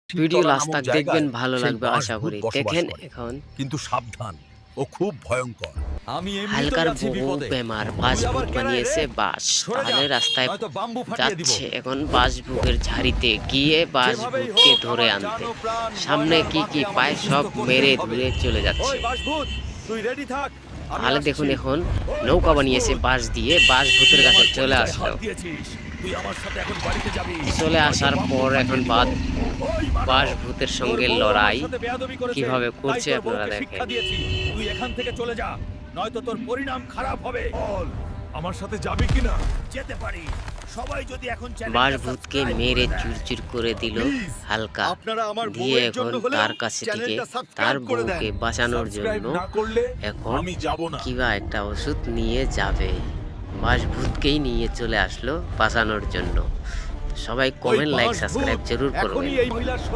Video Shibtala last নামক তাক দেখবেন, জায়গায় ভালো সেই লাগবে আশা বাসভূত করি। বসবাস দেখেন করে। এখন কিন্তু সাবধান, ও খুব ভয়ঙ্কর। আমি এমনিতেই হালকার আছি বহু বিপদে। বেমার তুই বাস আবার ভূত কেনাই রে? বানিয়েছে বাস, সরে যা, তাহলে রাস্তায় নয়তো বাম্বু ফাটিয়ে দিব। যাচ্ছে এখন বাস ভূতের ঝাড়িতে গিয়ে বাস যেভাবেই ভূতকে হোক ধরে আমার আনতে। জান ও প্রাণ সামনে ময়নার কি কি মাকে পায় আমাকে সব সুস্থ করতেই মেরে হবে। ধুয়ে চলে যাচ্ছে। ওই বাসভূত, তুই রেডি থাক, আমি তাহলে আসছি। দেখুন এখন ওই নৌকা বাসভূত, বানিয়েছে বাঁশ দিয়ে, বাস ভূতের তুই কাছে আমার চলে পরিচয়ে আসলো। হাত দিয়েছিস। তুই আমার সাথে এখন বাড়িতে যাবি। চলে নয়তো আসার বাম্বু পর ফাটিয়ে এখন দিব। ওই মানব, বাস ভূতের তোর সঙ্গে বউ আমার লড়াই সাথে বেয়াদবি করেছে, কিভাবে তাই করছে তোর আপনারা বউকে দেখেন। শিক্ষা দিয়েছি। তুই এখান থেকে চলে যা, নয়তো তোর পরিণাম খারাপ হবে। বল, আমার সাথে যাবি কিনা? যেতে পারি। সবাই যদি এখন বাস চ্যানেলটা ভূতকে সাবস্ক্রাইব মেরে করে দেয়। চুরচুর করে দিল প্লিজ, হালকা আপনারা আমার দিয়ে। বউয়ের এখন জন্য হলেও তার কাছে থেকে চ্যানেলটা তার সাবস্ক্রাইব করে দেন। বউকে বাঁচানোর সাবস্ক্রাইব জন্য না করলে এখন আমি যাব না। কিবা একটা ওষুধ নিয়ে যাবে। বাস ভূতকেই নিয়ে চলে আসলো বাঁচানোর জন্য। সবাই ওই কমেন্ট, লাইক, বাসভূত সাবস্ক্রাইব জরুর করবেন। এখনই এই মহিলার শরীর